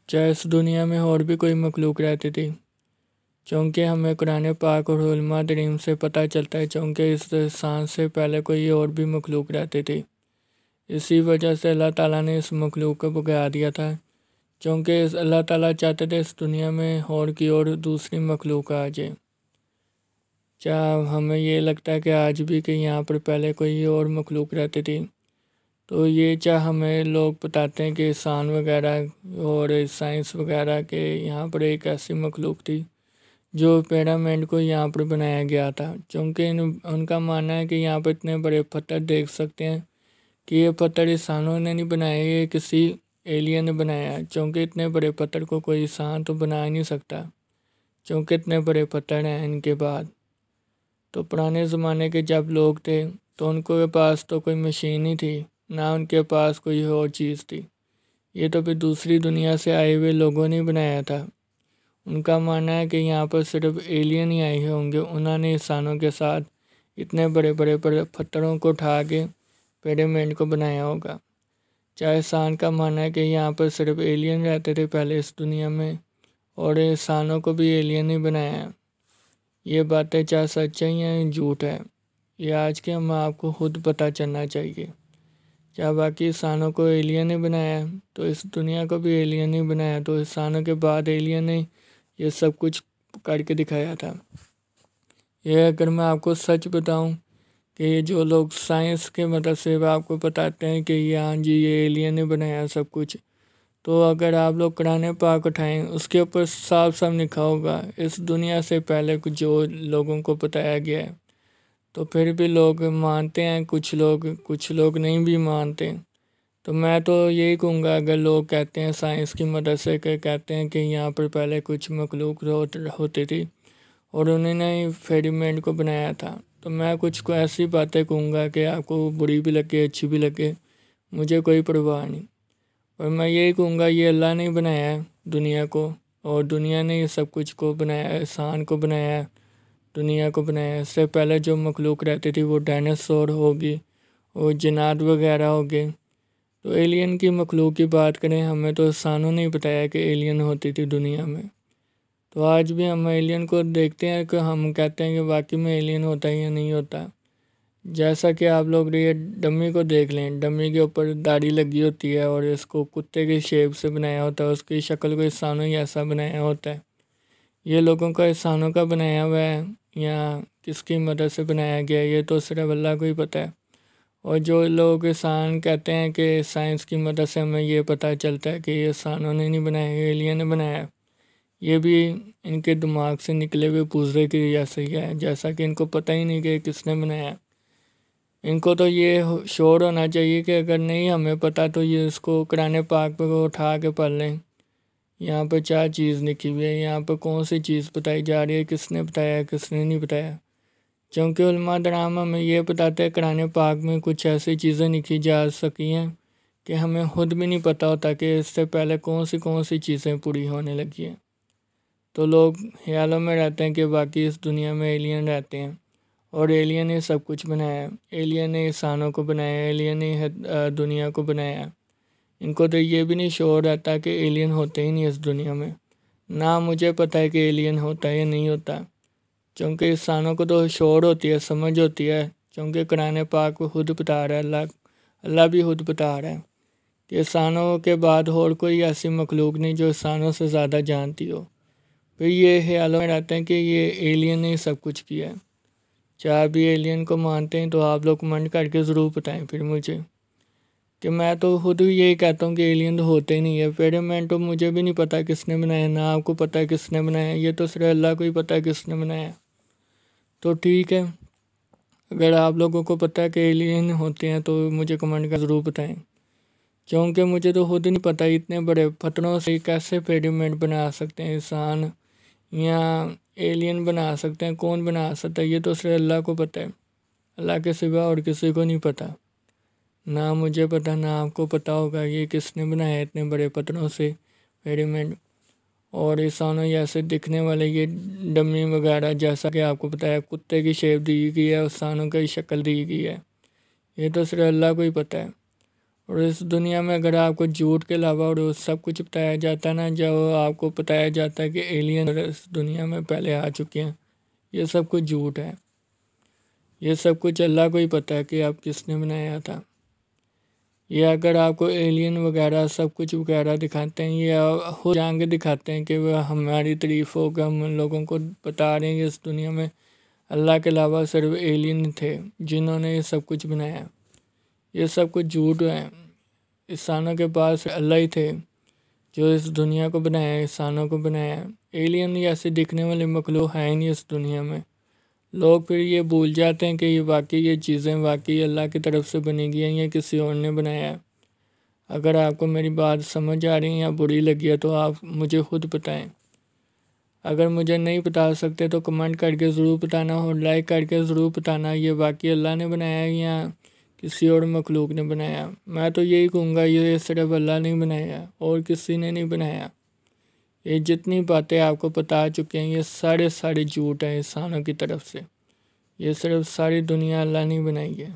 چاہے اس دنیا میں اور بھی کوئی مخلوق رہتی تھی، چونکہ ہمیں قرآن پاک اور علماء کریم سے پتہ چلتا ہے چونکہ اس انسان سے پہلے کوئی اور بھی مخلوق رہتی تھی۔ اسی وجہ سے اللہ تعالیٰ نے اس مخلوق کو بگا دیا تھا، چونکہ اللہ تعالیٰ چاہتے تھے اس دنیا میں اور دوسری مخلوق آ جائے۔ چاہے ہمیں یہ لگتا ہے کہ آج بھی کہ یہاں پر پہلے کوئی اور مخلوق رہتی تھی، تو یہ چاہے ہمیں لوگ بتاتے ہیں کہ انسان وغیرہ اور سائنس وغیرہ کے یہاں پر ایک ایسی مخلوق تھی جو پیرامڈ کو یہاں پر بنایا گیا تھا، چونکہ ان کا ماننا ہے کہ یہاں پر اتنے بڑے پتھر دیکھ سکتے ہیں کہ یہ پتھر انسانوں نے نہیں بنائے، یہ کسی ایلین نے بنایا ہے، چونکہ اتنے بڑے پتھر کو کوئی انسان تو بنا ہی نہیں سکتا، چونکہ اتنے بڑے پتھر ہیں۔ ان کے بعد تو پرانے زمانے کے جب لوگ تھے تو ان کے پاس تو کوئی مشین ہی تھی، نہ ان کے پاس کوئی اور چیز تھی، یہ تو پھر دوسری دنیا سے آئے ہوئے لوگوں نے بنایا تھا۔ ان کا ماننا ہے کہ یہاں پر صرف ایلین ہی آئے ہوں گے، انہوں نے انسانوں کے ساتھ اتنے بڑے بڑے پتھروں کو اٹھا کے پیرامڈ کو بنایا ہوگا۔ چاہے انسان کا ماننا ہے کہ یہاں پر صرف ایلین رہتے تھے پہلے اس دنیا میں، اور انسانوں کو بھی ایلین ہی بنایا ہے۔ یہ باتیں چاہے سچ ہیں یا جھوٹ ہے، یہ آج کے ہم آپ کو خود پتہ چلنا چاہیے۔ کیا باقی انسانوں کو ایلین نے بنایا تو اس دنیا کو بھی ایلین نے بنایا، تو انسانوں کے بعد ایلین نے یہ سب کچھ کر کے دکھایا تھا۔ یہ اگر میں آپ کو سچ بتاؤں کہ یہ جو لوگ سائنس کے مدد سے آپ کو بتاتے ہیں کہ ہاں جی یہ ایلین نے بنایا سب کچھ، تو اگر آپ لوگ قرآن پاک اٹھائیں اس کے اوپر صاف صاف لکھا ہوگا اس دنیا سے پہلے جو لوگوں کو بتایا گیا ہے، تو پھر بھی لوگ مانتے ہیں، کچھ لوگ نہیں بھی مانتے۔ تو میں تو یہی کہوں گا، اگر لوگ کہتے ہیں سائنس کی مدد سے کہتے ہیں کہ یہاں پر پہلے کچھ مخلوق ہوتی تھی اور انہوں نے پیرامڈ کو بنایا تھا، تو میں کچھ کو ایسی باتیں کہوں گا کہ آپ کو بری بھی لگے اچھی بھی لگے، مجھے کوئی پرواہ نہیں۔ اور میں یہی کہوں گا یہ اللہ نے بنایا ہے دنیا کو، اور دنیا نے یہ سب کچھ کو بنایا ہے، انسان کو بنایا ہے، دنیا کو بنایا ہے۔ اس سے پہلے جو مخلوق رہتی تھی وہ ڈائناسور ہوگی اور جنات وغیرہ ہوگے۔ تو ایلین کی مخلوق کی بات کریں، ہمیں تو انسانوں نے بتایا کہ ایلین ہوتی تھی دنیا میں، تو آج بھی ہم ایلین کو دیکھتے ہیں کہ ہم کہتے ہیں کہ واقعی میں ایلین ہوتا ہے یا نہیں ہوتا۔ جیسا کہ آپ لوگ یہ ڈمی کو دیکھ لیں، ڈمی کے اوپر داڑھی لگی ہوتی ہے اور اس کو کتے کے شیپ سے بنایا ہوتا ہے، اس کی شکل کو انسانوں ہی ایسا بنایا ہوتا ہے۔ یہ لوگوں کا انسانوں کا بنایا ہوا ہے یا کس کی مدد سے بنایا گیا ہے، یہ تو صرف اللہ کو ہی پتہ ہے۔ اور جو لوگ انسان کہتے ہیں کہ سائنس کی مدد سے ہمیں یہ پتہ چلتا ہے کہ یہ انسانوں نے نہیں بنایا، یہ ایلین نے بنایا ہے، یہ بھی ان کے دماغ سے نکلے ہوئے پوزے کی جیسا ہی ہے، جیسا کہ ان کو پتہ ہی نہیں کہ کس نے بنایا ہے۔ ان کو تو یہ شعور ہونا چاہیے کہ اگر نہیں ہمیں پتہ تو یہ اس کو قرآن پاک پہ اٹھا کے پڑھ لیں، یہاں پہ کیا چیز لکھی ہوئی ہے، یہاں پہ کون سی چیز بتائی جا رہی ہے، کس نے بتایا کس نے نہیں بتایا۔ چونکہ علماء کرام ہمیں یہ بتاتے ہیں قرآن پاک میں کچھ ایسی چیزیں لکھی جا سکی ہیں کہ ہمیں خود بھی نہیں پتہ ہوتا کہ اس سے پہلے کون سی چیزیں پوری ہونے لگی ہیں۔ تو لوگ خیالوں میں رہتے ہیں کہ باقی اس دنیا میں ایلین رہتے ہیں اور ایلین نے سب کچھ بنایا ہے، ایلین نے انسانوں کو بنایا ہے، ایلین نے دنیا کو بنایا ہے۔ ان کو تو یہ بھی نہیں شعور رہتا کہ ایلین ہوتے ہی نہیں اس دنیا میں، نہ مجھے پتہ ہے کہ ایلین ہوتا ہے یا نہیں ہوتا، چونکہ انسانوں کو تو شعور ہوتی ہے، سمجھ ہوتی ہے، کیونکہ قرآن پاک کو خود بتا رہا ہے، اللہ بھی خود بتا رہا ہے کہ انسانوں کے بعد اور کوئی ایسی مخلوق نہیں جو انسانوں سے زیادہ جانتی ہو۔ پھر یہ خیالوں میں رہتے ہیں کہ یہ ایلین نے سب کچھ کیا ہے۔ چاہے بھی ایلین کو مانتے ہیں تو آپ لوگ کمنٹ کر کے ضرور بتائیں پھر مجھے، کہ میں تو خود یہی کہتا ہوں کہ ایلین تو ہوتے ہی نہیں ہے۔ پیرامڈ تو مجھے بھی نہیں پتہ کس نے بنایا، نہ آپ کو پتہ ہے کس نے بنایا، یہ تو صرف اللہ کو ہی پتہ ہے کس نے بنایا۔ تو ٹھیک ہے، اگر آپ لوگوں کو پتہ ہے کہ ایلین ہوتے ہیں تو مجھے کمنٹ کر ضرور بتائیں، کیونکہ مجھے تو خود نہیں پتہ اتنے بڑے پتھروں سے کیسے پیرامڈ بنا سکتے ہیں انسان، یا ایلین بنا سکتے ہیں، کون بنا سکتا ہے، یہ تو صرف اللہ کو پتہ ہے، اللہ کے سوا اور کسی کو نہیں پتہ، نہ مجھے پتہ نہ آپ کو پتہ ہوگا یہ کس نے بنایا اتنے بڑے پتھروں سے پیرامڈ۔ اور انسانوں ایسے دکھنے والے یہ ڈمی وغیرہ، جیسا کہ آپ کو بتایا کتے کی شیپ دی گئی ہے، انسانوں کی شکل دی گئی ہے، یہ تو صرف اللہ کو ہی پتہ ہے۔ اور اس دنیا میں اگر آپ کو جھوٹ کے علاوہ اور سب کچھ بتایا جاتا ہے نا، جو آپ کو بتایا جاتا ہے کہ ایلین اس دنیا میں پہلے آ چکے ہیں، یہ سب کچھ جھوٹ ہے۔ یہ سب کچھ اللہ کو ہی پتہ ہے کہ آپ کس نے بنایا تھا۔ یہ اگر آپ کو ایلین وغیرہ سب کچھ وغیرہ دکھاتے ہیں، یہ خود جان کے دکھاتے ہیں کہ وہ ہماری تعریف ہو، کہ ہم ان لوگوں کو بتا رہے ہیں کہ اس دنیا میں اللہ کے علاوہ صرف ایلین تھے جنہوں نے یہ سب کچھ بنایا۔ یہ سب کچھ جھوٹ ہے۔ انسانوں کے پاس اللہ ہی تھے جو اس دنیا کو بنایا، انسانوں کو بنایا۔ ایلین ایسے دکھنے والے مخلوق ہیں ہی نہیں اس دنیا میں۔ لوگ پھر یہ بھول جاتے ہیں کہ یہ چیزیں واقعی اللہ کی طرف سے بنی گئی ہیں یا کسی اور نے بنایا ہے۔ اگر آپ کو میری بات سمجھ آ رہی ہے یا بری لگی ہے تو آپ مجھے خود بتائیں۔ اگر مجھے نہیں بتا سکتے تو کمنٹ کر کے ضرور بتانا، اور لائک کر کے ضرور بتانا یہ واقعی اللہ نے بنایا ہے یا کسی اور مخلوق نے بنایا۔ میں تو یہی کہوں گا یہ صرف اللہ نے بنایا اور کسی نے نہیں بنایا۔ یہ جتنی باتیں آپ کو بتا چکے ہیں یہ سارے جھوٹ ہیں انسانوں کی طرف سے۔ یہ صرف ساری دنیا اللہ نے بنائی ہے۔